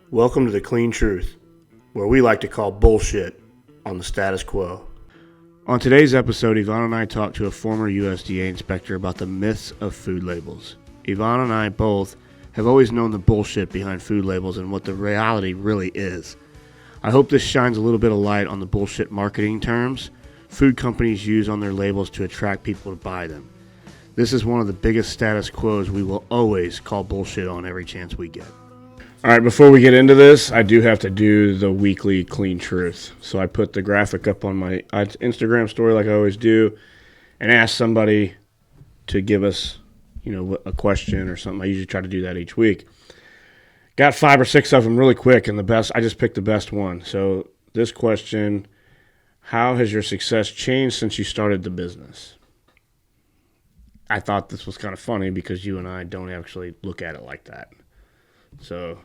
Welcome to the Clean Truth, where we like to call bullshit on the status quo. On today's episode, Evonne and I talked to a former USDA inspector about the myths of food labels. Evonne and I both have always known the bullshit behind food labels and what the reality really is. I hope this shines a little bit of light on the bullshit marketing terms food companies use on their labels to attract people to buy them. This is one of the biggest status quos we will always call bullshit on every chance we get. All right, before we get into this, I do have to do the weekly Clean Truth. So I put the graphic up on my Instagram story like I always do and ask somebody to give us, a question or something. I usually try to do that each week. Got 5 or 6 of them really quick, and I just picked the best one. So this question, how has your success changed since you started the business? I thought this was kind of funny because you and I don't actually look at it like that. So,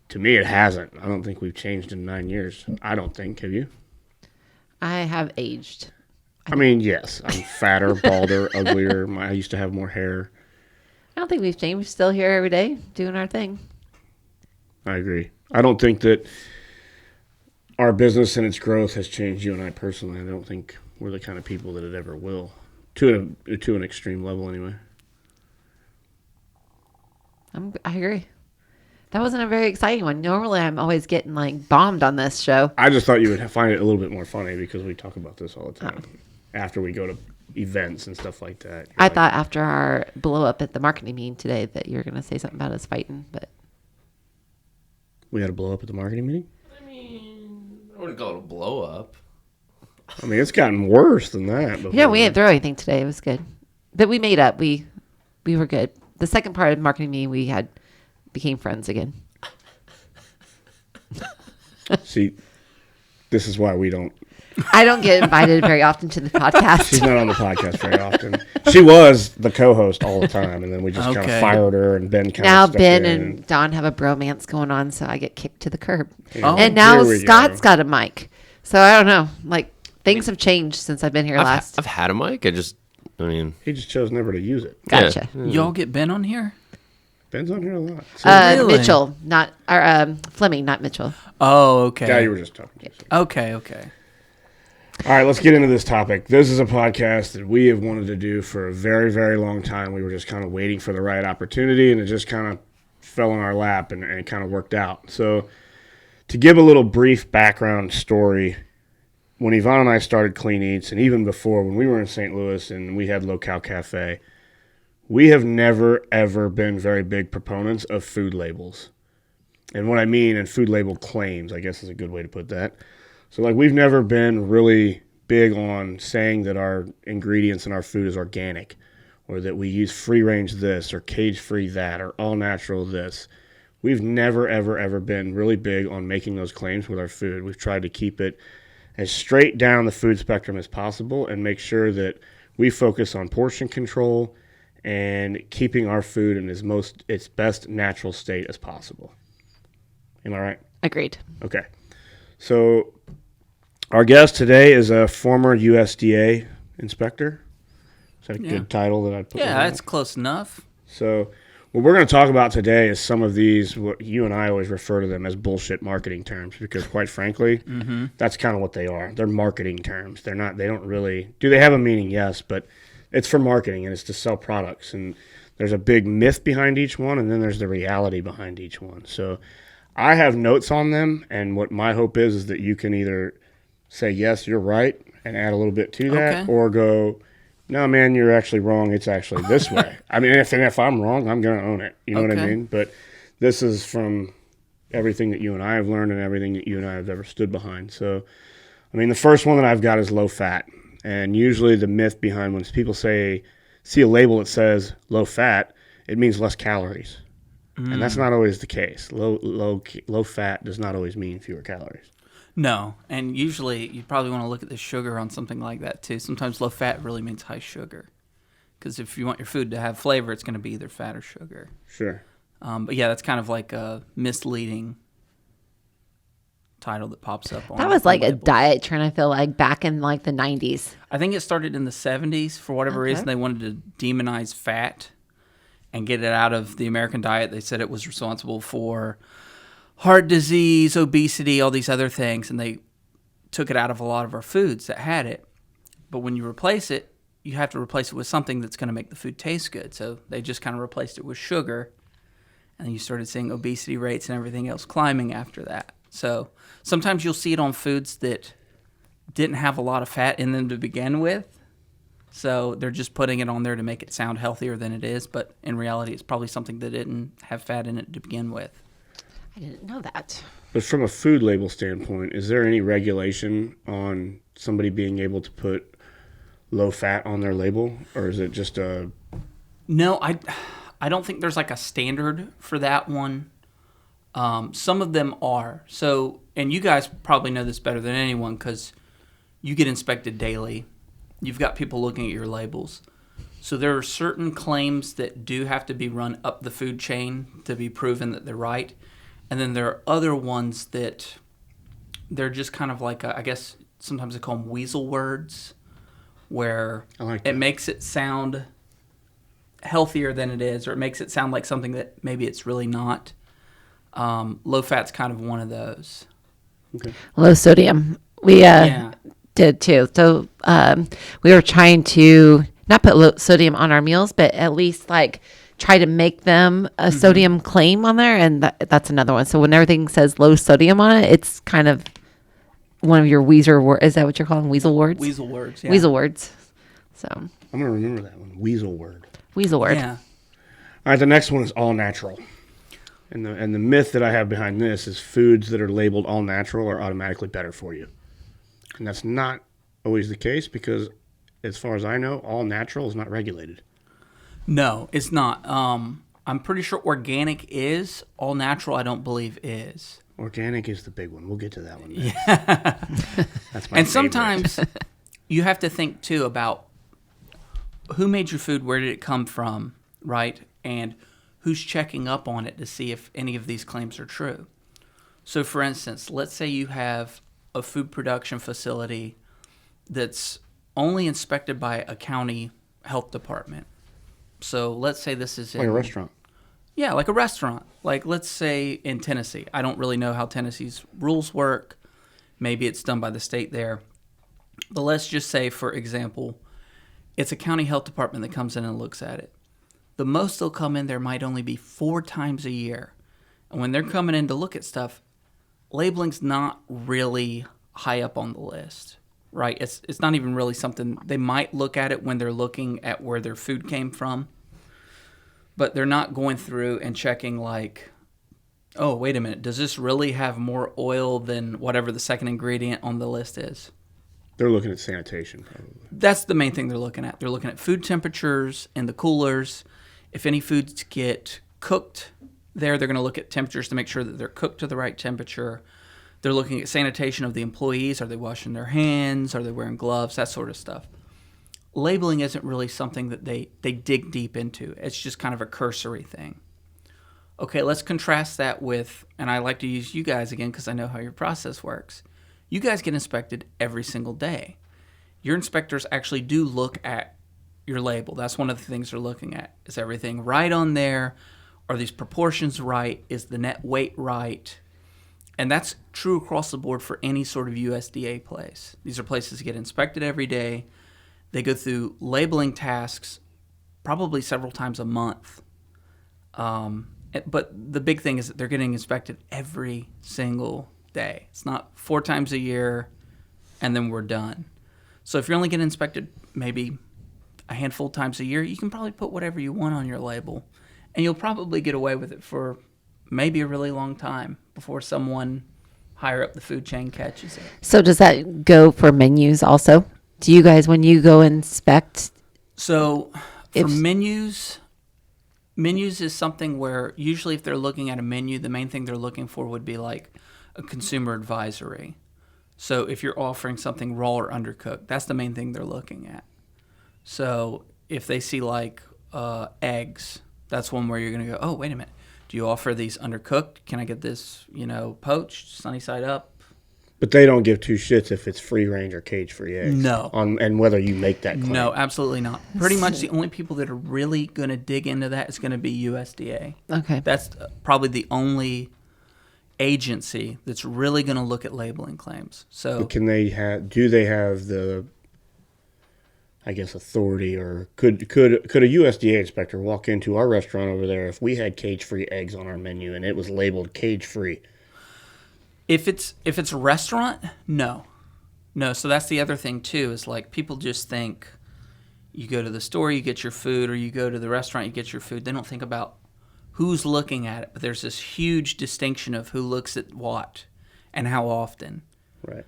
to me, it hasn't. I don't think we've changed in 9 years. I don't think. Have you? I have aged. I mean, yes. I'm fatter, balder, uglier. I used to have more hair. I don't think we've changed. We're still here every day doing our thing. I agree. I don't think that our business and its growth has changed you and I personally. I don't think we're the kind of people that it ever will. To an extreme level, anyway. I agree. That wasn't a very exciting one. Normally, I'm always getting bombed on this show. I just thought you would find it a little bit more funny because we talk about this all the time. After we go to events and stuff like that. I thought after our blow up at the marketing meeting today that you were going to say something about us fighting, but we had a blow up at the marketing meeting? I mean, I wouldn't call it a blow up. I mean, it's gotten worse than that. Yeah, we didn't throw anything today. It was good. But we made up. We were good. The second part of the marketing meeting, became friends again. See, this is why we don't. I don't get invited very often to the podcast. She's not on the podcast very often. She was the co-host all the time, and then we just kind of fired her, and Ben kind now of Ben and Don have a bromance going on, so I get kicked to the curb. Yeah. And now Scott's got a mic. So I don't know. Things have changed since I've been here last. I've had a mic. he just chose never to use it. Gotcha. Yeah. Y'all get Ben on here? Ben's on here a lot. Really? Mitchell, Fleming, not Mitchell. Oh, okay. Guy you were just talking to. Okay. All right, let's get into this topic. This is a podcast that we have wanted to do for a very, very long time. We were just kind of waiting for the right opportunity, and it just kind of fell in our lap and it kind of worked out. So to give a little brief background story, when Evonne and I started Clean Eats, and even before, when we were in St. Louis and we had Locale Cafe, we have never, ever been very big proponents of food labels. And what I mean, and food label claims, I guess is a good way to put that. So, we've never been really big on saying that our ingredients in our food is organic, or that we use free-range this, or cage-free that, or all-natural this. We've never, ever, ever been really big on making those claims with our food. We've tried to keep it as straight down the food spectrum as possible and make sure that we focus on portion control and keeping our food in its best natural state as possible. Am I right? Agreed. Okay. So our guest today is a former USDA inspector. Is that a good title that I put? Yeah, that's close enough. So what we're going to talk about today is some of these, what you and I always refer to them as bullshit marketing terms, because quite frankly, that's kind of what they are. They're marketing terms. They don't really, do they have a meaning? Yes, but it's for marketing and it's to sell products. And there's a big myth behind each one, and then there's the reality behind each one. So I have notes on them, and what my hope is that you can either say, yes, you're right, and add a little bit to that, or go, no, man, you're actually wrong. It's actually this way. I mean, if I'm wrong, I'm going to own it. You know what I mean? But this is from everything that you and I have learned and everything that you and I have ever stood behind. So, I mean, the first one that I've got is low fat. And usually the myth behind when people see a label that says low fat, it means less calories. And that's not always the case. Low fat does not always mean fewer calories. No, and usually you probably want to look at the sugar on something like that too. Sometimes low fat really means high sugar, because if you want your food to have flavor, it's going to be either fat or sugar. Sure. But yeah, that's kind of like a misleading title that pops up on that was like labels. A diet trend, I feel like, back in the 90s. I think it started in the 70s. For whatever reason, they wanted to demonize fat and get it out of the American diet. They said it was responsible for heart disease, obesity, all these other things, and they took it out of a lot of our foods that had it. But when you replace it, you have to replace it with something that's going to make the food taste good. So they just kind of replaced it with sugar, and then you started seeing obesity rates and everything else climbing after that. So sometimes you'll see it on foods that didn't have a lot of fat in them to begin with. So they're just putting it on there to make it sound healthier than it is. But in reality, it's probably something that didn't have fat in it to begin with. I didn't know that. But from a food label standpoint, is there any regulation on somebody being able to put low fat on their label? Or is it just a... No, I don't think there's like a standard for that one. Some of them are. So, and you guys probably know this better than anyone because you get inspected daily. You've got people looking at your labels. So there are certain claims that do have to be run up the food chain to be proven that they're right. And then there are other ones that they're just kind of like, I guess sometimes they call them weasel words, where it makes it sound healthier than it is, or it makes it sound like something that maybe it's really not. Low fat's kind of one of those. Okay. Low sodium. We did too. So we were trying to not put low sodium on our meals, but at least like try to make them a sodium claim on there, and that's another one. So when everything says low sodium on it, it's kind of one of your weasel words. Is that what you're calling weasel words? Weasel words, yeah. Weasel words. So I'm going to remember that one. Weasel word. Weasel word. Yeah. All right, the next one is all natural. And the myth that I have behind this is foods that are labeled all natural are automatically better for you. And that's not always the case because, as far as I know, all natural is not regulated. No, it's not. I'm pretty sure organic is. All natural, I don't believe is. Organic is the big one. We'll get to that one next. Yeah. That's my And favorite. sometimes you have to think, too, about who made your food, where did it come from, right? And who's checking up on it to see if any of these claims are true. So, for instance, let's say you have a food production facility that's only inspected by a county health department. So let's say this is like a restaurant. Yeah, like a restaurant. Like let's say in Tennessee. I don't really know how Tennessee's rules work. Maybe it's done by the state there. But let's just say, for example, it's a county health department that comes in and looks at it. The most they'll come in there might only be 4 times a year. And when they're coming in to look at stuff, labeling's not really high up on the list, right? It's not even really something. They might look at it when they're looking at where their food came from, but they're not going through and checking like, oh, wait a minute, does this really have more oil than whatever the second ingredient on the list is? They're looking at sanitation, probably. That's the main thing they're looking at. They're looking at food temperatures in the coolers. If any foods get cooked there, they're going to look at temperatures to make sure that they're cooked to the right temperature. They're looking at sanitation of the employees. Are they washing their hands? Are they wearing gloves? That sort of stuff. Labeling isn't really something that they dig deep into. It's just kind of a cursory thing. Okay, let's contrast that with, and I like to use you guys again because I know how your process works. You guys get inspected every single day. Your inspectors actually do look at your label. That's one of the things they're looking at. Is everything right on there? Are these proportions right? Is the net weight right? And that's true across the board for any sort of USDA place. These are places that get inspected every day. They go through labeling tasks probably several times a month. But the big thing is that they're getting inspected every single day. It's not 4 times a year and then we're done. So if you're only getting inspected maybe a handful of times a year, you can probably put whatever you want on your label. And you'll probably get away with it for maybe a really long time before someone higher up the food chain catches it. So does that go for menus also? Do you guys, when you go inspect? So for menus is something where usually if they're looking at a menu, the main thing they're looking for would be like a consumer advisory. So if you're offering something raw or undercooked, that's the main thing they're looking at. So if they see like eggs, that's one where you're going to go, oh, wait a minute. Do you offer these undercooked? Can I get this, poached, sunny side up? But they don't give 2 shits if it's free range or cage free eggs. No. And whether you make that claim. No, absolutely not. Pretty much the only people that are really going to dig into that is going to be USDA. Okay. That's probably the only agency that's really going to look at labeling claims. So do they have the, I guess, authority, or could a USDA inspector walk into our restaurant over there if we had cage-free eggs on our menu and it was labeled cage-free? If it's a restaurant, no. So that's the other thing too, is like people just think you go to the store, you get your food, or you go to the restaurant, you get your food. They don't think about who's looking at it. But there's this huge distinction of who looks at what and how often. Right.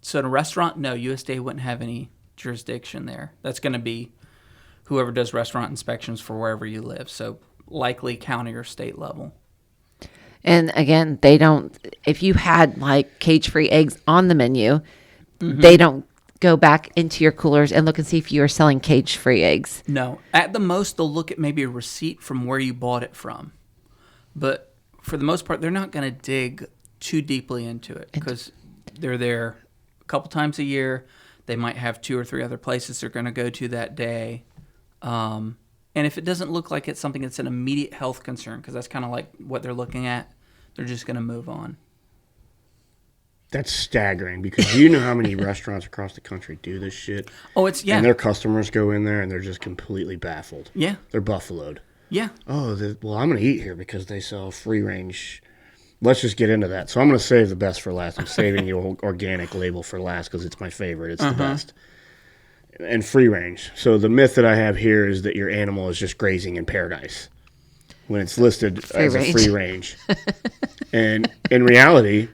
So in a restaurant, no, USDA wouldn't have any jurisdiction there. That's going to be whoever does restaurant inspections for wherever you live. So likely county or state level. And again, they don't, if you had like cage-free eggs on the menu, they don't go back into your coolers and look and see if you are selling cage-free eggs. No. At the most, they'll look at maybe a receipt from where you bought it from. But for the most part, they're not going to dig too deeply into it because they're there a couple times a year. They might have 2 or 3 other places they're going to go to that day. And if it doesn't look like it's something that's an immediate health concern, because that's kind of like what they're looking at, they're just going to move on. That's staggering, because do you know how many restaurants across the country do this shit? Oh, it's, yeah. And their customers go in there and they're just completely baffled. Yeah. They're buffaloed. Yeah. Oh, well, I'm going to eat here because they sell free range. Let's just get into that. So I'm going to save the best for last. I'm saving the organic label for last because it's my favorite. It's the best. And free range. So the myth that I have here is that your animal is just grazing in paradise when it's listed as a free range. And in reality,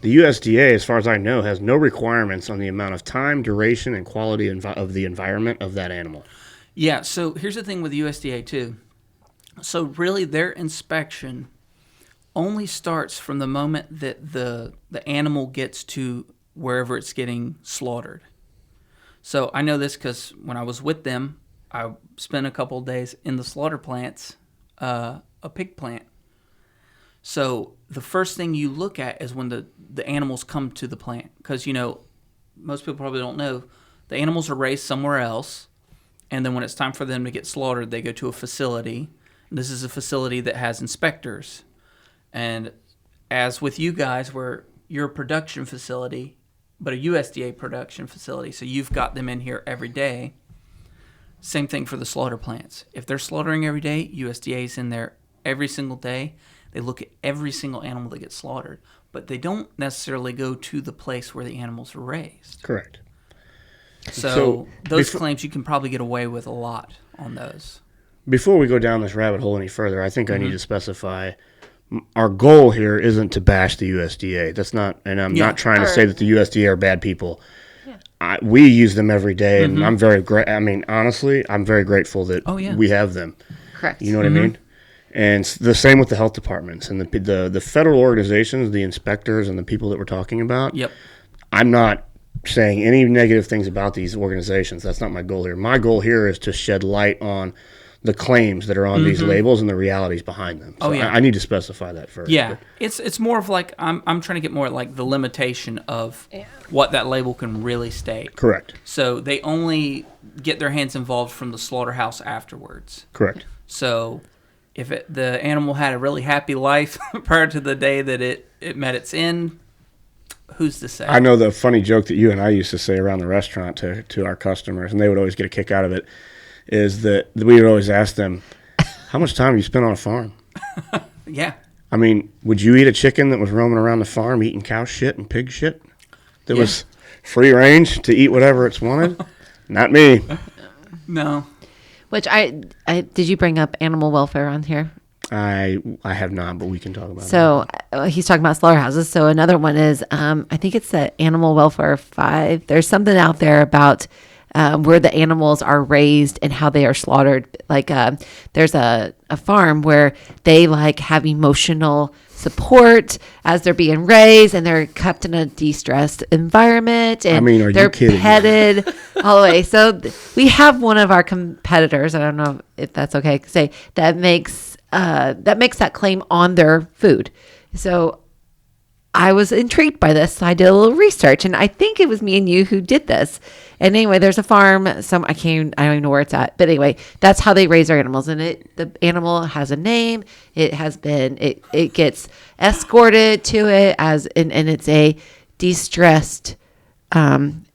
the USDA, as far as I know, has no requirements on the amount of time, duration, and quality of the environment of that animal. Yeah, so here's the thing with the USDA, too. So really, their inspection only starts from the moment that the animal gets to wherever it's getting slaughtered. So I know this because when I was with them, I spent a couple of days in the slaughter plants, a pig plant. So the first thing you look at is when the animals come to the plant. Because, most people probably don't know, the animals are raised somewhere else. And then when it's time for them to get slaughtered, they go to a facility. And this is a facility that has inspectors. And as with you guys, where you're a production facility, but a USDA production facility, so you've got them in here every day. Same thing for the slaughter plants. If they're slaughtering every day, USDA's in there every single day. They look at every single animal that gets slaughtered, but they don't necessarily go to the place where the animals are raised. Correct. So those claims, you can probably get away with a lot on those. Before we go down this rabbit hole any further, I think I need to specify our goal here isn't to bash the USDA. That's not, and I'm not trying to say that the USDA are bad people. Yeah. We use them every day, and I'm very honestly, I'm very grateful that we have them. Correct. You know what I mean? And the same with the health departments and the federal organizations, the inspectors, and the people that we're talking about. Yep. I'm not saying any negative things about these organizations. That's not my goal here. My goal here is to shed light on the claims that are on these labels and the realities behind them. So I need to specify that first. Yeah, it's more of like I'm trying to get more at like the limitation of what that label can really state. Correct. So they only get their hands involved from the slaughterhouse afterwards. Correct. So if the animal had a really happy life prior to the day that it met its end, who's to say? I know the funny joke that you and I used to say around the restaurant to our customers, and they would always get a kick out of it, is that we would always ask them, how much time have you spent on a farm? Yeah. I mean, would you eat a chicken that was roaming around the farm eating cow shit and pig shit that was free range to eat whatever it's wanted? Not me. No. Which did you bring up animal welfare on here? I have not, but we can talk about it. So he's talking about slaughterhouses. So another one is, I think it's the Animal Welfare 5. There's something out there about where the animals are raised and how they are slaughtered. Like there's a farm where they like have emotional support as they're being raised, and they're kept in a de-stressed environment, and are they're you kidding? petted all the way. So we have one of our competitors, I don't know if that's okay to say, that makes that claim on their food. So I was intrigued by this, so I did a little research, and I think it was me and you who did this. And anyway, there's a farm. I don't even know where it's at, but anyway, that's how they raise their animals. And the animal has a name. It gets escorted to it and it's a de-stressed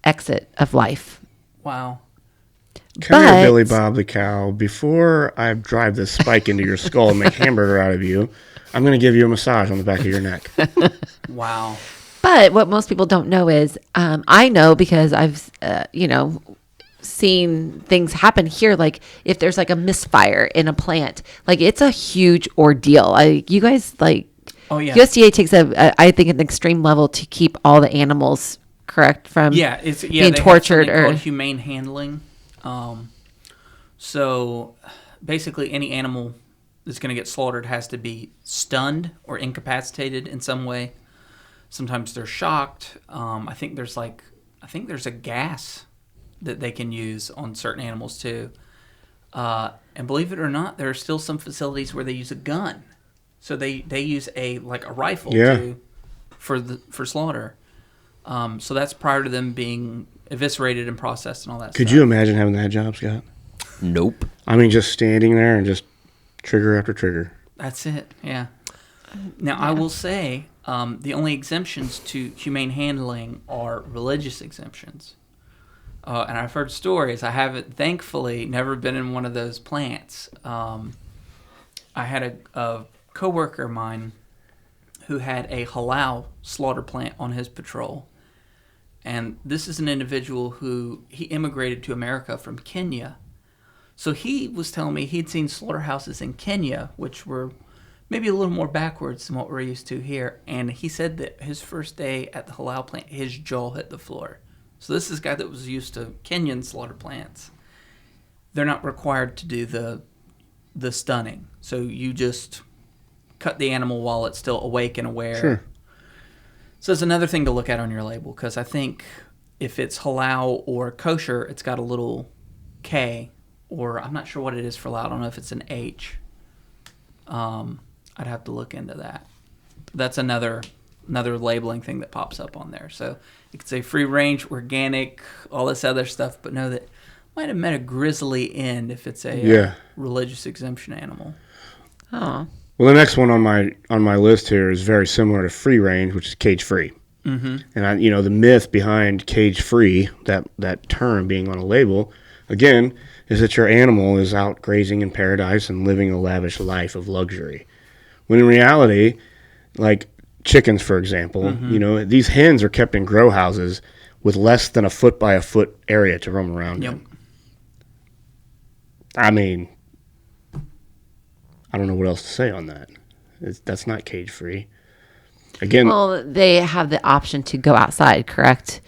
exit of life. Wow. Come here, Billy Bob the cow. Before I drive this spike into your skull and make hamburger out of you, I'm going to give you a massage on the back of your neck. Wow. But what most people don't know is, I know because I've, seen things happen here. Like if there's like a misfire in a plant, like it's a huge ordeal. You guys Oh yeah. USDA takes I think an extreme level to keep all the animals correct from being tortured or humane handling. So basically any animal that's going to get slaughtered has to be stunned or incapacitated in some way. Sometimes they're shocked. I think there's a gas that they can use on certain animals too. And believe it or not, there are still some facilities where they use a gun. So they use a rifle for slaughter. So that's prior to them being eviscerated and processed and all that. Could stuff. you imagine having that job, Scott? Nope. I mean, just standing there and just trigger after trigger. That's it. Yeah. Now I will say the only exemptions to humane handling are religious exemptions. And I've heard stories. I haven't, thankfully, never been in one of those plants. I had a coworker of mine who had a halal slaughter plant on his patrol. And this is an individual who he immigrated to America from Kenya. So he was telling me he'd seen slaughterhouses in Kenya, which were maybe a little more backwards than what we're used to here. And he said that his first day at the halal plant, his jaw hit the floor. So this is a guy that was used to Kenyan slaughter plants. They're not required to do the stunning. So you just cut the animal while it's still awake and aware. Sure. So it's another thing to look at on your label, because I think if it's halal or kosher, it's got a little K, or I'm not sure what it is for halal. I don't know if it's an H. I'd have to look into that. That's another labeling thing that pops up on there. So it could say free range, organic, all this other stuff, but know that might have met a grisly end if it's a religious exemption animal. Oh. Well, the next one on my list here is very similar to free range, which is cage free. Mm-hmm. And the myth behind cage free, that term being on a label, again, is that your animal is out grazing in paradise and living a lavish life of luxury. When in reality, like chickens, for example, these hens are kept in grow houses with less than a foot by a foot area to roam around in. I mean, I don't know what else to say on that. That's not cage free. Again, well, they have the option to go outside, correct?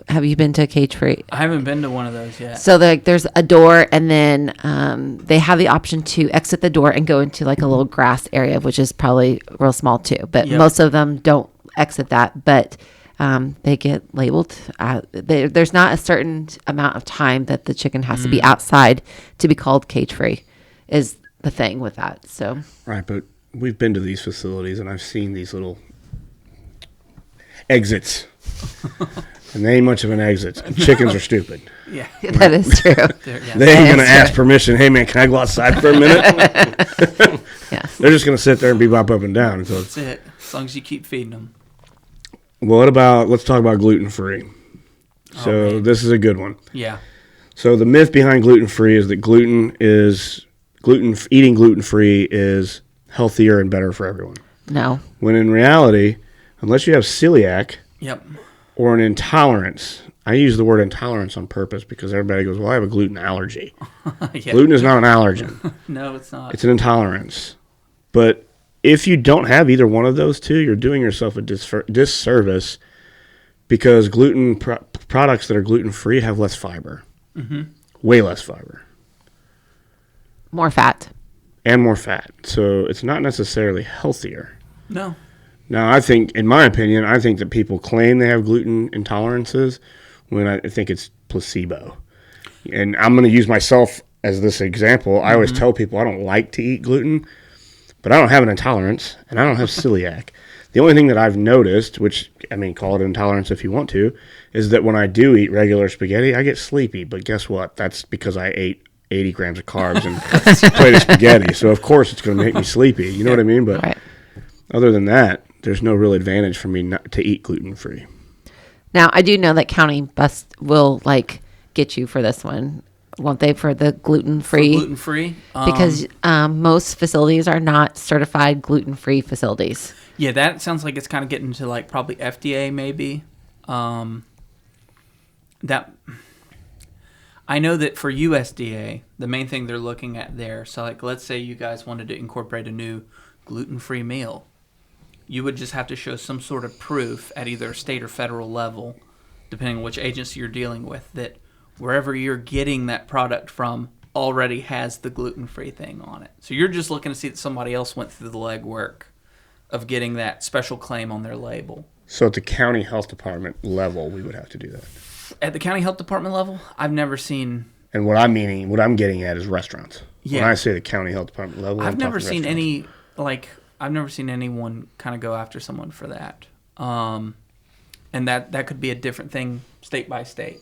Have you been to cage free? I haven't been to one of those yet. So there's a door, and then they have the option to exit the door and go into like a little grass area, which is probably real small too. But most of them don't exit that, but they get labeled. There's not a certain amount of time that the chicken has to be outside to be called cage free, is the thing with that. So right, but we've been to these facilities, and I've seen these little exits. And they ain't much of an exit. Chickens are stupid. Yeah. That is true. They ain't going to ask permission. Hey, man, can I go outside for a minute? Yes. They're just going to sit there and bebop up and down. So that's it. As long as you keep feeding them. Well, let's talk about gluten-free. So this is a good one. Yeah. So the myth behind gluten-free is that eating gluten-free is healthier and better for everyone. No. When in reality, unless you have celiac... Yep. Or an intolerance. I use the word intolerance on purpose because everybody goes, well, I have a gluten allergy. Yeah. Gluten is not an allergen. No, it's not. It's an intolerance. But if you don't have either one of those two, you're doing yourself a disservice because gluten products that are gluten-free have less fiber. Mm-hmm. Way less fiber. More fat. And more fat. So it's not necessarily healthier. No. Now, I think, in my opinion, that people claim they have gluten intolerances when I think it's placebo. And I'm going to use myself as this example. I always tell people I don't like to eat gluten, but I don't have an intolerance, and I don't have celiac. The only thing that I've noticed, which, I mean, call it intolerance if you want to, is that when I do eat regular spaghetti, I get sleepy. But guess what? That's because I ate 80 grams of carbs and a plate of spaghetti. So, of course, it's going to make me sleepy. You know what I mean? But Right. other than that, there's no real advantage for me not to eat gluten-free. Now, I do know that county bus will, like, get you for this one, won't they, for the gluten-free? Gluten-free? Because most facilities are not certified gluten-free facilities. Yeah, that sounds like it's kind of getting to, like, probably FDA maybe. That I know that for USDA, the main thing they're looking at there, so, like, let's say you guys wanted to incorporate a new gluten-free meal. You would just have to show some sort of proof at either a state or federal level, depending on which agency you're dealing with, that wherever you're getting that product from already has the gluten-free thing on it. So you're just looking to see that somebody else went through the legwork of getting that special claim on their label. So at the county health department level, we would have to do that. At the county health department level, I've never seen... And what I'm getting at is restaurants. Yeah. When I say the county health department level, I've never talking seen restaurants. I've never seen anyone kind of go after someone for that. And that could be a different thing state by state.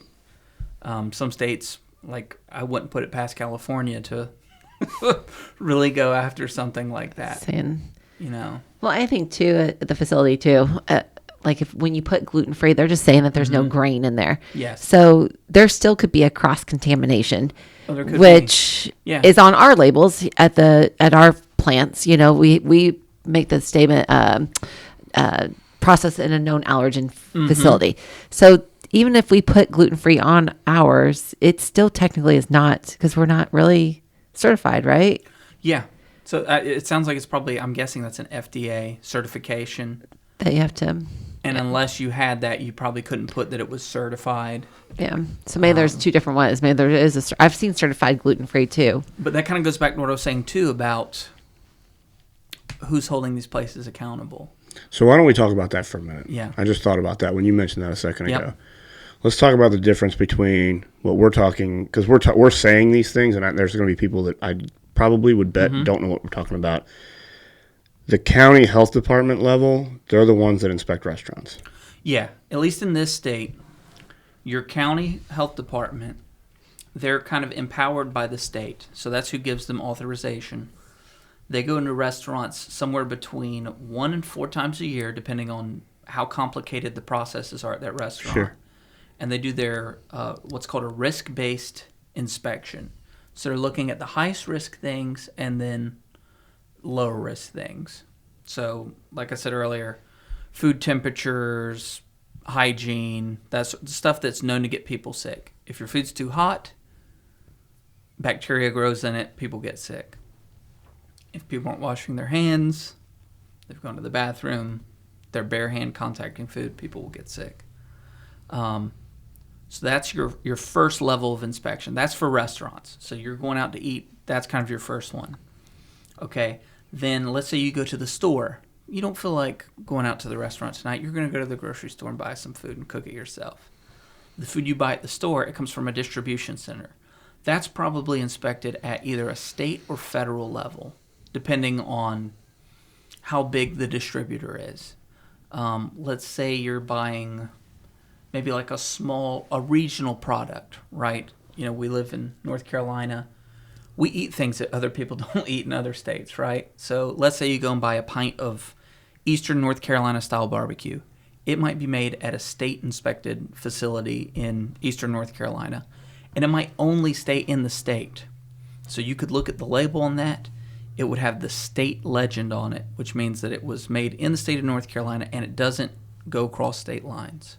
Some states, like, I wouldn't put it past California to really go after something like that. Saying, You know? well, I think, too, at the facility, too, like, when you put gluten-free, they're just saying that there's no grain in there. Yes. So there still could be a cross-contamination, Oh, there could which be. Yeah. is on our labels at our plants. You know, we make the statement, processed in a known allergen facility. So even if we put gluten-free on ours, it still technically is not, because we're not really certified, right? Yeah. So it sounds like it's probably, I'm guessing that's an FDA certification. That you have to... And unless you had that, you probably couldn't put that it was certified. Yeah. So maybe there's two different ones. Maybe there is I've seen certified gluten-free too. But that kind of goes back to what I was saying too about who's holding these places accountable. So why don't we talk about that for a minute? Yeah. I just thought about that when you mentioned that a second Yep. ago. Let's talk about the difference between what we're talking, because we're saying these things, and there's going to be people that I probably would bet don't know what we're talking about. The county health department level, they're the ones that inspect restaurants. Yeah, at least in this state, your county health department, they're kind of empowered by the state. So that's who gives them authorization. They go into restaurants somewhere between 1 and 4 times a year, depending on how complicated the processes are at that restaurant. Sure. And they do their what's called a risk-based inspection. So they're looking at the highest risk things and then lower risk things. So, like I said earlier, food temperatures, hygiene, that's stuff that's known to get people sick. If your food's too hot, bacteria grows in it, people get sick. If people aren't washing their hands, they've gone to the bathroom, they're bare hand contacting food, people will get sick. So that's your first level of inspection. That's for restaurants. So you're going out to eat, that's kind of your first one. Okay, then let's say you go to the store. You don't feel like going out to the restaurant tonight. You're going to go to the grocery store and buy some food and cook it yourself. The food you buy at the store, it comes from a distribution center. That's probably inspected at either a state or federal level, depending on how big the distributor is. Let's say you're buying maybe like a regional product, right? You know, we live in North Carolina. We eat things that other people don't eat in other states, right? So let's say you go and buy a pint of Eastern North Carolina style barbecue. It might be made at a state-inspected facility in Eastern North Carolina, and it might only stay in the state. So you could look at the label on that. It would have the state legend on it, which means that it was made in the state of North Carolina, and it doesn't go across state lines.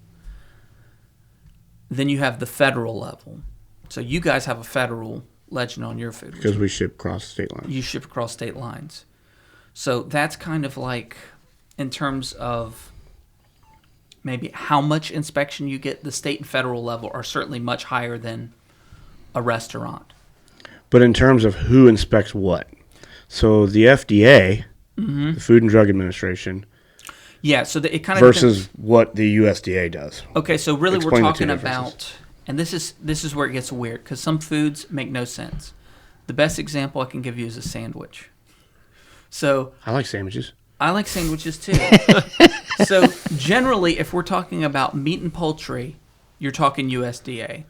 Then you have the federal level. So you guys have a federal legend on your food. Because we ship across state lines. You ship across state lines. So that's kind of like, in terms of maybe how much inspection you get, the state and federal level are certainly much higher than a restaurant. But in terms of who inspects what? So the FDA, the Food and Drug Administration, yeah, so it kind of versus what the USDA does. Okay, so really Explain we're the two talking differences. about, and this is where it gets weird, because some foods make no sense. The best example I can give you is a sandwich. So I like sandwiches. I like sandwiches too. So generally, if we're talking about meat and poultry, you're talking USDA.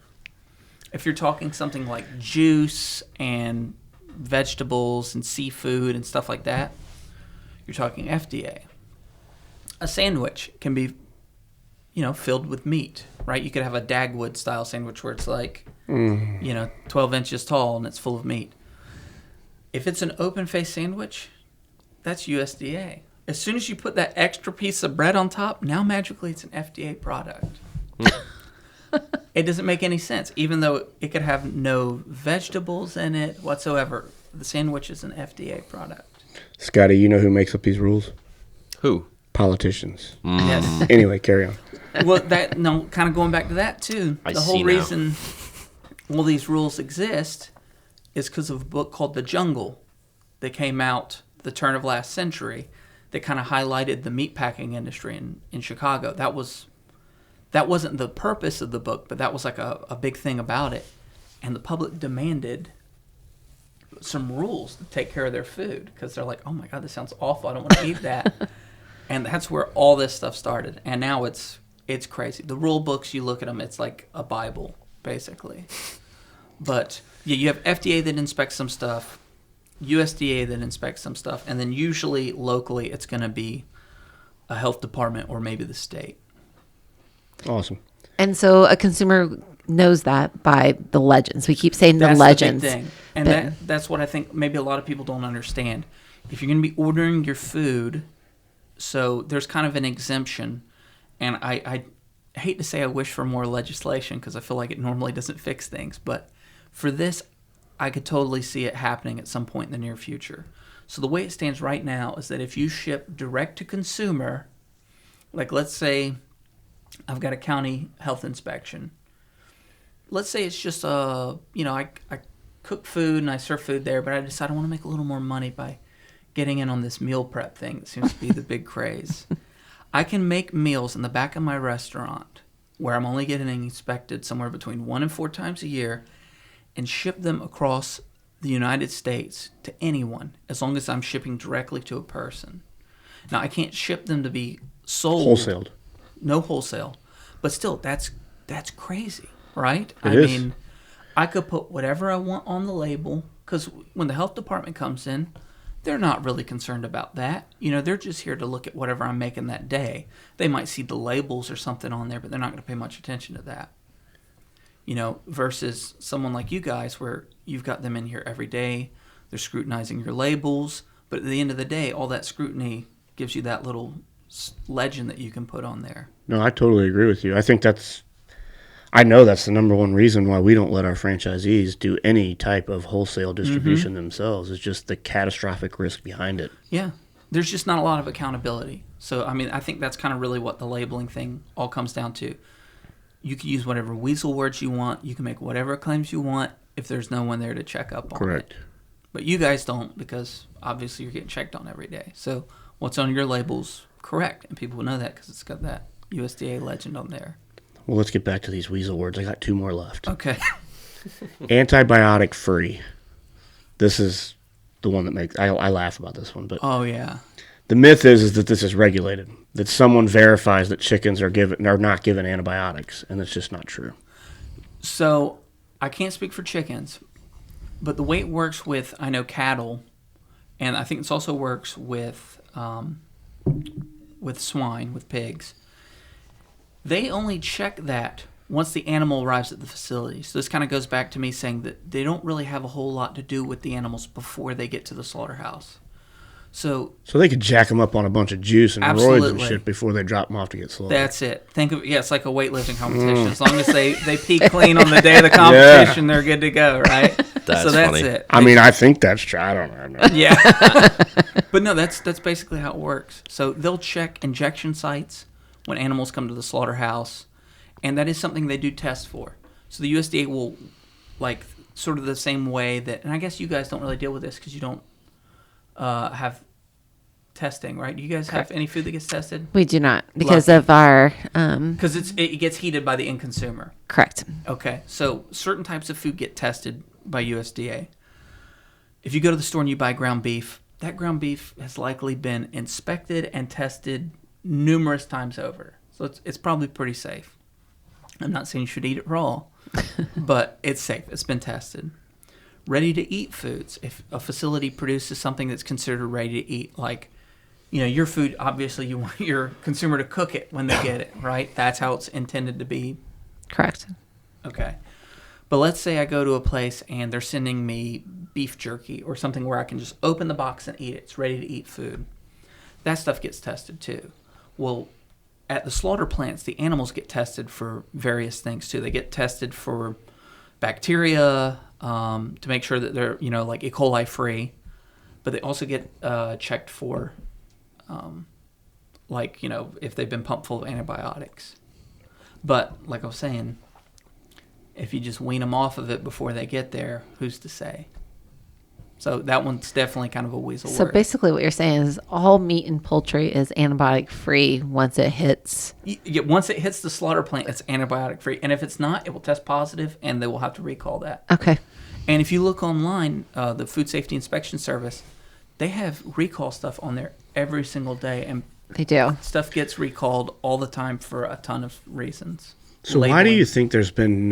If you're talking something like juice and vegetables and seafood and stuff like that, you're talking FDA. A sandwich can be, filled with meat, right? You could have a Dagwood style sandwich where it's like, 12 inches tall and it's full of meat. If it's an open-faced sandwich, that's USDA. As soon as you put that extra piece of bread on top, now magically it's an FDA product. It doesn't make any sense. Even though it could have no vegetables in it whatsoever, the sandwich is an FDA product. Scotty, you know who makes up these rules? Who? Politicians. Yes. Anyway, carry on. Well, kind of going back to that too. The whole reason all these rules exist is because of a book called The Jungle that came out the turn of last century that kind of highlighted the meatpacking industry in Chicago. That wasn't the purpose of the book, but that was like a big thing about it. And the public demanded some rules to take care of their food because they're like, oh my God, this sounds awful. I don't want to eat that. And that's where all this stuff started. And now it's crazy. The rule books, you look at them, it's like a Bible, basically. But yeah, you have FDA that inspects some stuff, USDA that inspects some stuff, and then usually locally it's going to be a health department or maybe the state. Awesome. And so a consumer knows that by the legends. We keep saying the legends. That's the big thing. And that's what I think maybe a lot of people don't understand. If you're going to be ordering your food, so there's kind of an exemption. And I hate to say I wish for more legislation because I feel like it normally doesn't fix things. But for this, I could totally see it happening at some point in the near future. So the way it stands right now is that if you ship direct to consumer, like let's say I've got a county health inspection. Let's say it's just I cook food and I serve food there, but I decide I want to make a little more money by getting in on this meal prep thing that seems to be the big craze. I can make meals in the back of my restaurant where I'm only getting inspected somewhere between 1 and 4 times a year and ship them across the United States to anyone as long as I'm shipping directly to a person. Now, I can't ship them to be sold. Wholesaled. No wholesale. But still, that's crazy, right? It is. Mean, I could put whatever I want on the label because when the health department comes in, they're not really concerned about that. They're just here to look at whatever I'm making that day. They might see the labels or something on there, but they're not going to pay much attention to that. Versus someone like you guys where you've got them in here every day. They're scrutinizing your labels. But at the end of the day, all that scrutiny gives you that little legend that you can put on there. No, I totally agree with you. I know that's the number one reason why we don't let our franchisees do any type of wholesale distribution themselves. It's just the catastrophic risk behind it. Yeah. There's just not a lot of accountability. So, I think that's kind of really what the labeling thing all comes down to. You can use whatever weasel words you want. You can make whatever claims you want if there's no one there to check up on Correct. it. But you guys don't because obviously you're getting checked on every day. So what's on your label's correct, and people will know that because it's got that USDA legend on there. Well, let's get back to these weasel words. I got 2 more left. Okay. Antibiotic free. This is the one that makes... I laugh about this one, but... Oh, yeah. The myth is that this is regulated, that someone verifies that chickens are not given antibiotics, and that's just not true. So I can't speak for chickens, but the way it works with, I know, cattle, and I think it also works with swine, with pigs, they only check that once the animal arrives at the facility. So this kind of goes back to me saying that they don't really have a whole lot to do with the animals before they get to the slaughterhouse. So they could jack them up on a bunch of juice and absolutely. roids and shit before they drop them off to get slaughtered. That's it. Think of it's like a weightlifting competition. As long as they peak clean on the day of the competition, they're good to go, right? That's that's funny. it. I think that's true. I don't know. Yeah. But no, that's basically how it works. So they'll check injection sites when animals come to the slaughterhouse, and that is something they do test for. So the USDA will, like, sort of the same way that, and I guess you guys don't really deal with this because you don't have testing, right? Do you guys have any food that gets tested? We do not because of our... Because it gets heated by the end consumer. Correct. Okay, so certain types of food get tested by USDA. If you go to the store and you buy ground beef, that ground beef has likely been inspected and tested numerous times over. So it's probably pretty safe. I'm not saying you should eat it raw, but it's safe. It's been tested. Ready-to-eat foods. If a facility produces something that's considered ready to eat, like, your food, obviously you want your consumer to cook it when they get it, right? That's how it's intended to be. Correct. Okay. But let's say I go to a place and they're sending me beef jerky or something where I can just open the box and eat it. It's ready-to-eat food. That stuff gets tested too. Well, at the slaughter plants, the animals get tested for various things too. They get tested for bacteria to make sure that they're, like E. coli free. But they also get checked for, if they've been pumped full of antibiotics. But like I was saying, if you just wean them off of it before they get there, who's to say? So that one's definitely kind of a weasel word. So basically what you're saying is all meat and poultry is antibiotic free once it hits. Once it hits the slaughter plant, it's antibiotic free. And if it's not, it will test positive and they will have to recall that. Okay. And if you look online, the Food Safety Inspection Service, they have recall stuff on there every single day. And they do. Stuff gets recalled all the time for a ton of reasons. So why do you think there's been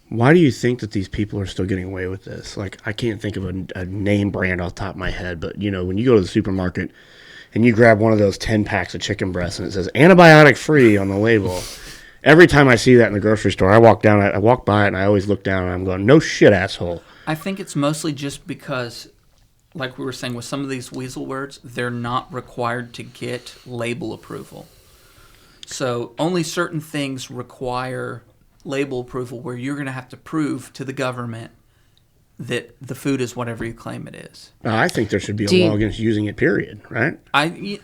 why do you think that these people are still getting away with this? Like, I can't think of a name brand off the top of my head, but, when you go to the supermarket and you grab one of those 10 packs of chicken breasts and it says antibiotic free on the label, every time I see that in the grocery store, I walk by it and I always look down and I'm going, no shit, asshole. I think it's mostly just because, like we were saying, with some of these weasel words, they're not required to get label approval. So only certain things require label approval where you're going to have to prove to the government that the food is whatever you claim it is. I think there should be a law against using it, period, right?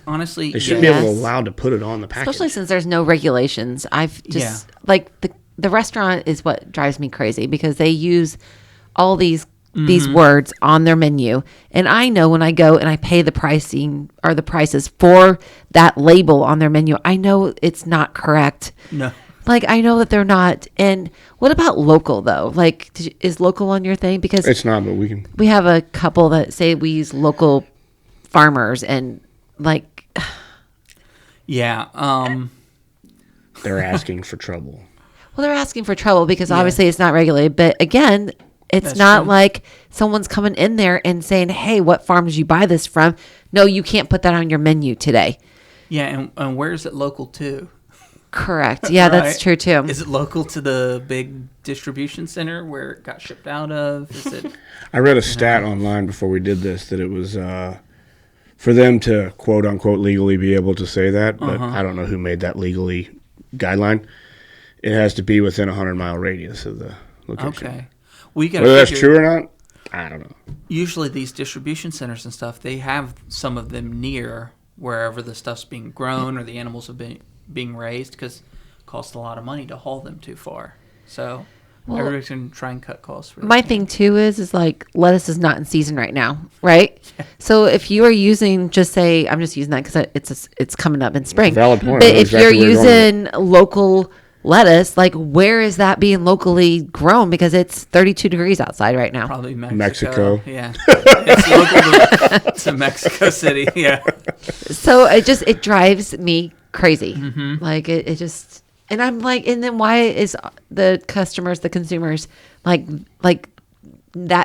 Honestly, they shouldn't be allowed to put it on the package. Especially since there's no regulations. I've just, the restaurant is what drives me crazy because they use all these words on their menu. And I know when I go and I pay the pricing or the prices for that label on their menu, I know it's not correct. No. I know that they're not. And what about local, though? Is local on your thing? Because it's not, but we have a couple that say we use local farmers and yeah. They're asking for trouble. Well, they're asking for trouble because obviously it's not regulated. But again, it's not true. Like someone's coming in there and saying, hey, what farm did you buy this from? No, you can't put that on your menu today. Yeah, and where is it local to? Correct. Yeah, right? That's true too. Is it local to the big distribution center where it got shipped out of? Is it? I read a stat online before we did this that it was for them to quote unquote legally be able to say that, but I don't know who made that legally guideline. It has to be within a 100-mile radius of the location. Okay. Whether that's true or not, I don't know. Usually these distribution centers and stuff, they have some of them near wherever the stuff's being grown or the animals have been being raised because it costs a lot of money to haul them too far. So everybody's going to try and cut costs. My thing too is lettuce is not in season right now, right? Yeah. So if you are using, just say, I'm just using that because it's coming up in spring. Valid point. But if you're using local lettuce, where is that being locally grown? Because it's 32 degrees outside right now. Probably Mexico. Yeah. It's local to Mexico City. Yeah. So it drives me crazy. Mm-hmm. It just, and I'm and then why is the consumers that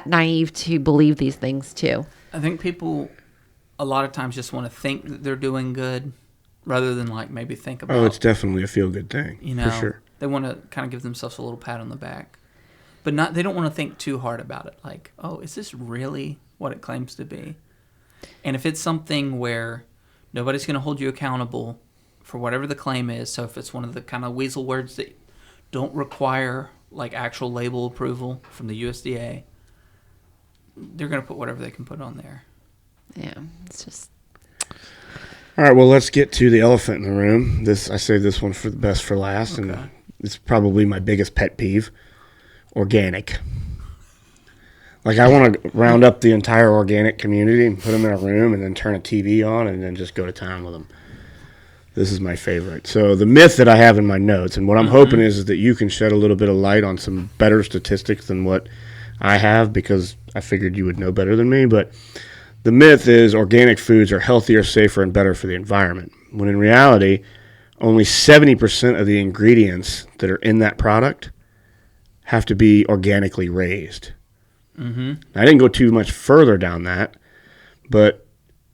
naive to believe these things too? I think people a lot of times just want to think that they're doing good rather than maybe think about. Oh, it's definitely a feel good thing. For sure. They want to kind of give themselves a little pat on the back, but they don't want to think too hard about it. Oh, is this really what it claims to be? And if it's something where nobody's going to hold you accountable for whatever the claim is, so if it's one of the kind of weasel words that don't require actual label approval from the USDA, they're going to put whatever they can put on there. Yeah, it's just. All right, well, let's get to the elephant in the room. I saved this one for the best for last, okay. And it's probably my biggest pet peeve: organic. I want to round up the entire organic community and put them in a room and then turn a TV on and then just go to town with them. This is my favorite. So the myth that I have in my notes, and what I'm hoping is that you can shed a little bit of light on some better statistics than what I have because I figured you would know better than me, but the myth is organic foods are healthier, safer, and better for the environment, when in reality, only 70% of the ingredients that are in that product have to be organically raised. Mm-hmm. I didn't go too much further down that, but,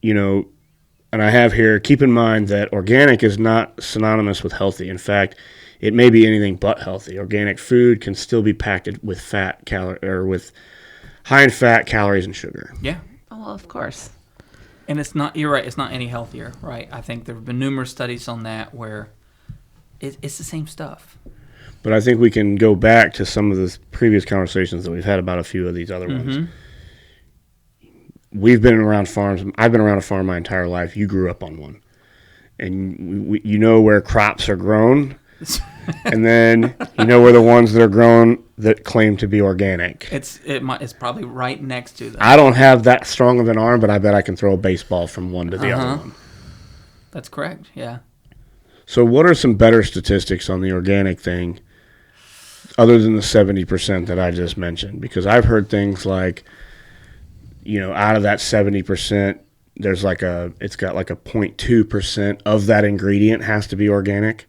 and I have here, keep in mind that organic is not synonymous with healthy. In fact, it may be anything but healthy. Organic food can still be packed with with high in fat, calories, and sugar. Yeah. Oh, well, of course. And it's not, you're right, it's not any healthier, right? I think there have been numerous studies on that where it's the same stuff. But I think we can go back to some of the previous conversations that we've had about a few of these other ones. We've been around farms. I've been around a farm my entire life. You grew up on one. And you know where crops are grown. And then you know where the ones that are grown that claim to be organic. It's probably right next to them. I don't have that strong of an arm, but I bet I can throw a baseball from one to the other one. That's correct, yeah. So what are some better statistics on the organic thing other than the 70% that I just mentioned? Because I've heard things like, out of that 70%, there's it's got like a 0.2% of that ingredient has to be organic.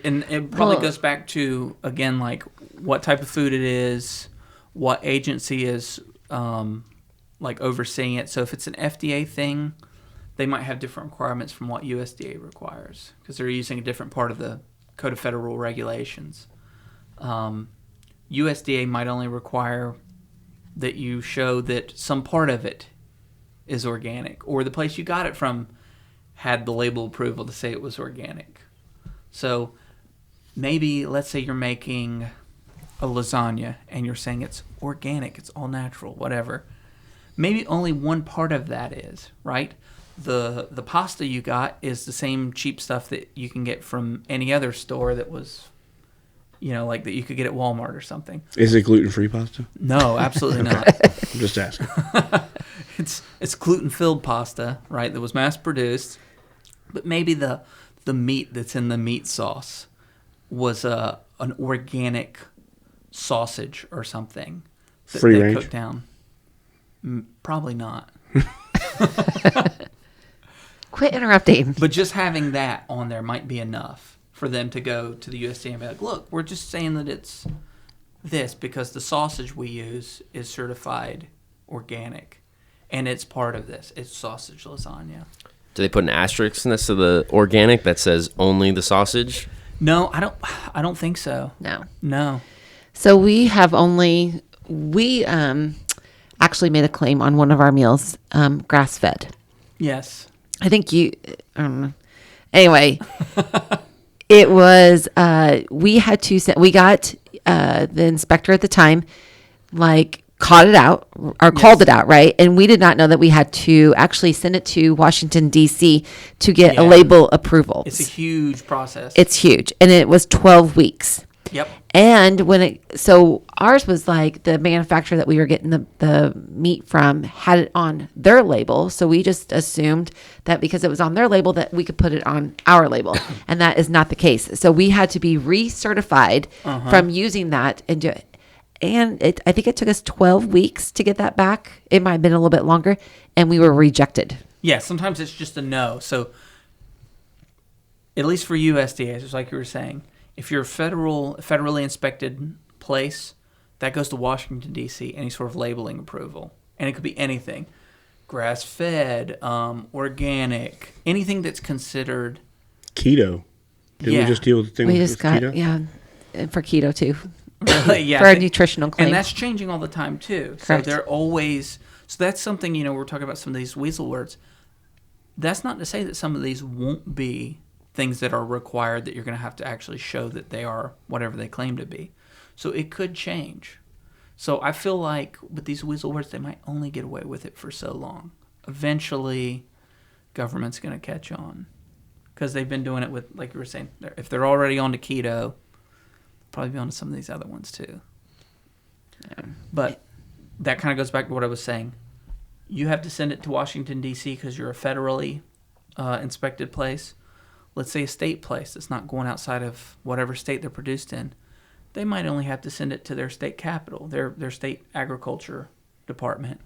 And it probably goes back to, again, like what type of food it is, what agency is overseeing it. So if it's an FDA thing, they might have different requirements from what USDA requires because they're using a different part of the Code of Federal Regulations. USDA might only require that you show that some part of it is organic, or the place you got it from had the label approval to say it was organic. So maybe, let's say you're making a lasagna and you're saying it's organic, it's all natural, whatever. Maybe only one part of that is, right? The pasta you got is the same cheap stuff that you can get from any other store that was, like that you could get at Walmart or something. Is it gluten-free pasta? No, absolutely not. I'm just asking. It's gluten-filled pasta, right, that was mass-produced. But maybe the meat that's in the meat sauce was an organic sausage or something that Free they range? cooked down. Probably not. Quit interrupting. But just having that on there might be enough for them to go to the USDA and be like, look, we're just saying that it's this because the sausage we use is certified organic, and it's part of this. It's sausage lasagna. Do they put an asterisk next to the organic that says only the sausage? No, I don't think so. No. So we actually made a claim on one of our meals, grass-fed. Yes. I think I don't know. Anyway, it was, we got the inspector at the time, called it out, right? And we did not know that we had to actually send it to Washington, D.C. to get a label approval. It's a huge process. It's huge. And it was 12 weeks. Yep. And so ours was the manufacturer that we were getting the meat from had it on their label. So we just assumed that because it was on their label that we could put it on our label. And that is not the case. So we had to be recertified from using that and do it. And I think it took us 12 weeks to get that back. It might have been a little bit longer. And we were rejected. Yeah, sometimes it's just a no. So at least for USDA, just like you were saying, if you're a federally inspected place, that goes to Washington, D.C., any sort of labeling approval. And it could be anything. Grass-fed, organic, anything that's considered... Keto. Didn't we just deal with the thing with keto? Yeah, and for keto too. Yeah, for a nutritional claim. And that's changing all the time too. Correct. So they're always... So that's something, we're talking about some of these weasel words. That's not to say that some of these won't be things that are required that you're going to have to actually show that they are whatever they claim to be. So it could change. So I feel like with these weasel words, they might only get away with it for so long. Eventually, government's going to catch on. Because they've been doing it with, like you were saying, if they're already on to keto, they'll probably be on to some of these other ones too. Yeah. But that kind of goes back to what I was saying. You have to send it to Washington, D.C. because you're a federally inspected place. Let's say a state place that's not going outside of whatever state they're produced in. they might only have to send it to their state capital, their state agriculture department.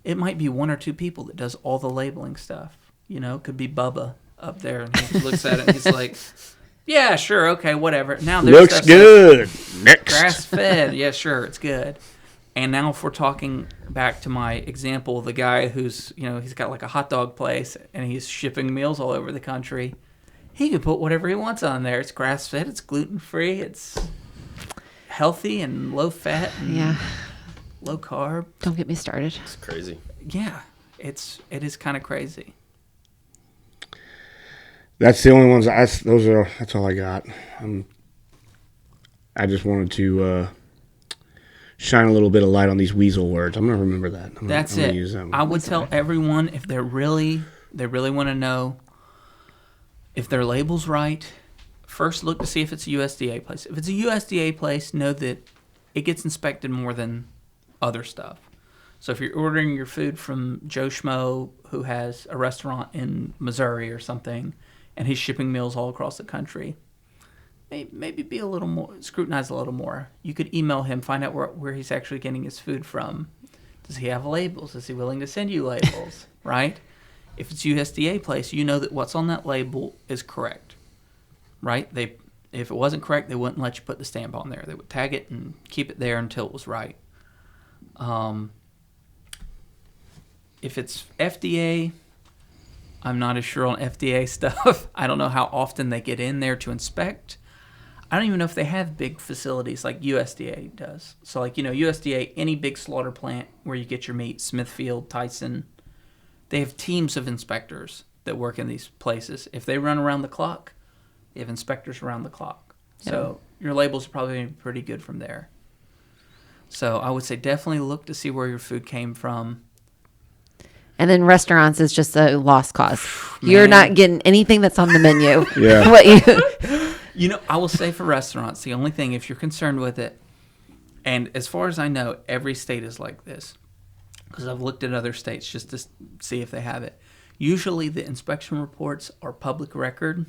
It might be one or two people that does all the labeling stuff. You know, it could be Bubba up there, and he looks at it and he's like, yeah, sure, okay, whatever. Now looks good. Next. Grass-fed, yeah, sure, it's good. And now if we're talking back to my example, the guy who's, you know, he's got like a hot dog place and he's shipping meals all over the country, he can put whatever he wants on there. It's grass-fed, it's gluten-free, it's healthy and low-fat and low-carb. Don't get me started. It's crazy. Yeah, it is kind of crazy. That's the only ones. That's all I got. I just wanted to shine a little bit of light on these weasel words. I'm gonna remember that. That's I'm it. gonna use them. I would tell everyone if they really want to know if their label's right. First, look to see if it's a USDA place. If it's a USDA place, know that it gets inspected more than other stuff. So if you're ordering your food from Joe Schmo, who has a restaurant in Missouri or something, and he's shipping meals all across the country, maybe be a little more, scrutinize a little more. You could email him, find out where he's actually getting his food from. Does he have labels? Is he willing to send you labels, right? If it's USDA place, you know that what's on that label is correct, right? If it wasn't correct, they wouldn't let you put the stamp on there. They would tag it and keep it there until it was right. If it's FDA, I'm not as sure on FDA stuff. I don't know how often they get in there to inspect. I don't even know if they have big facilities like USDA does. So like, you know, USDA, any big slaughter plant where you get your meat, Smithfield, Tyson, they have teams of inspectors that work in these places. If they run around the clock, they have inspectors around the clock. So your labels are probably pretty good from there. So I would say definitely look to see where your food came from. And then restaurants is just a lost cause. You're not getting anything that's on the menu. Yeah. You know, I will say for restaurants, the only thing, if you're concerned with it, and as far as I know, every state is like this, because I've looked at other states just to see if they have it. Usually the inspection reports are public record.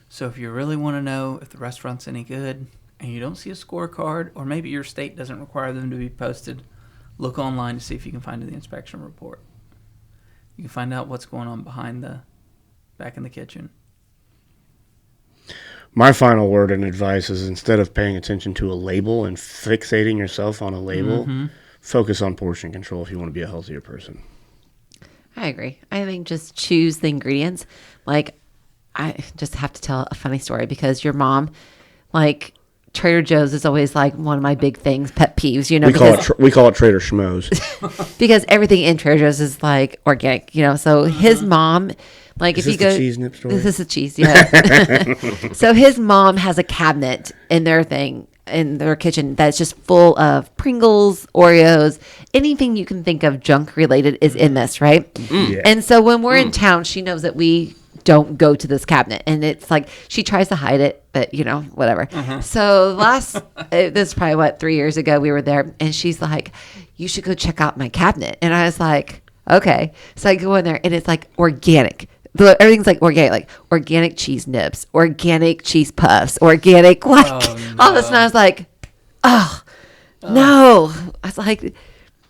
So if you really want to know if the restaurant's any good and you don't see a scorecard, or maybe your state doesn't require them to be posted, look online to see if you can find the inspection report. You can find out what's going on back in the kitchen. My final word and advice is, instead of paying attention to a label and fixating yourself on a label, focus on portion control if you want to be a healthier person. I agree. I think just choose the ingredients. Like, I just have to tell a funny story because your mom, like, Trader Joe's is always like one of my big things, pet peeves, you know. We call it Trader Schmoes. Because everything in Trader Joe's is like organic, you know. So his mom, like, Is if this you go, the cheese nip story? this is a cheese, yeah. So his mom has a cabinet in their kitchen that's just full of Pringles, Oreos, anything you can think of junk related is in this, right? Yeah. And so when we're in town, she knows that we don't go to this cabinet, and it's like she tries to hide it, but you know, whatever. So this is probably 3 years ago, we were there, and she's like, you should go check out my cabinet. And I was like, okay. So I go in there, and it's like organic. Everything's like organic cheese nips, organic cheese puffs, organic all this. And I was like, no. I was like,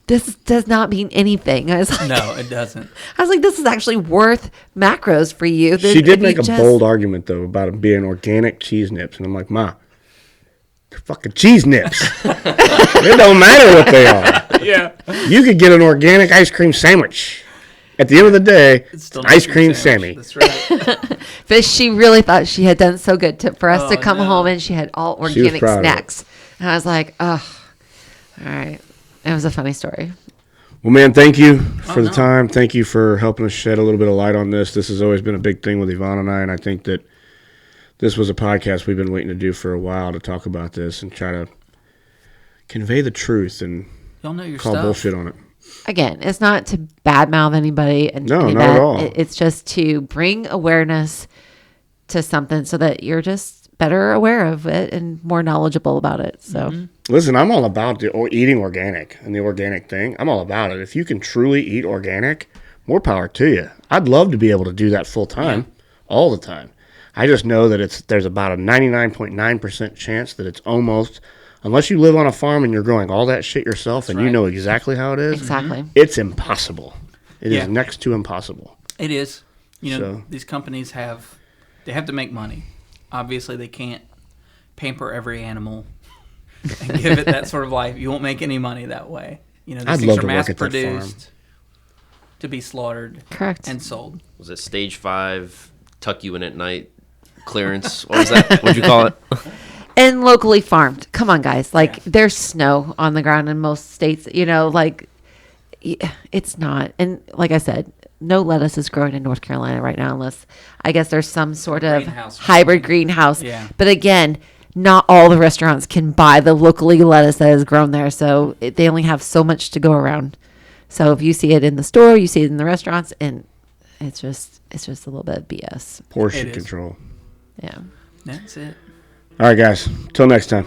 this does not mean anything. I was like, no, it doesn't. I was like, this is actually worth macros for you. She did make a bold argument, though, about it being organic cheese nips. And I'm like, Ma, they're fucking cheese nips. It don't matter what they are. Yeah. You could get an organic ice cream sandwich. At the end of the day, It's still ice not cream sandwich. Sammy. That's right. But she really thought she had done so good for us to come home, and she had all organic proud of it. snacks. And I was like, all right. It was a funny story. Well, man, thank you for the time. Thank you for helping us shed a little bit of light on this. This has always been a big thing with Evonne and I, and I think that this was a podcast we've been waiting to do for a while, to talk about this and try to convey the truth and Y'all know your call stuff. bullshit on it. Again, it's not to badmouth anybody. And No, not at all. It's just to bring awareness to something so that you're just better aware of it and more knowledgeable about it. So, Listen, I'm all about eating organic and the organic thing. I'm all about it. If you can truly eat organic, more power to you. I'd love to be able to do that full time, all the time. I just know that there's about a 99.9% chance that it's almost, unless you live on a farm and you're growing all that shit yourself and you know exactly how it is, Exactly. it's impossible. It is next to impossible. It is. These companies have to make money. Obviously, they can't pamper every animal and give it that sort of life. You won't make any money that way. These I'd things love are to work mass at that farm. produced to be slaughtered. Correct. And sold. Was it stage 5, tuck you in at night, clearance? What was that? What'd you call it? And locally farmed. Come on, guys. There's snow on the ground in most states. It's not. And like I said, no lettuce is growing in North Carolina right now unless I guess there's some sort of hybrid greenhouse. Yeah. But again, not all the restaurants can buy the locally lettuce that is grown there. So they only have so much to go around. So if you see it in the store, you see it in the restaurants, and it's just a little bit of BS. Portion control. Yeah. That's it. All right, guys. Till next time.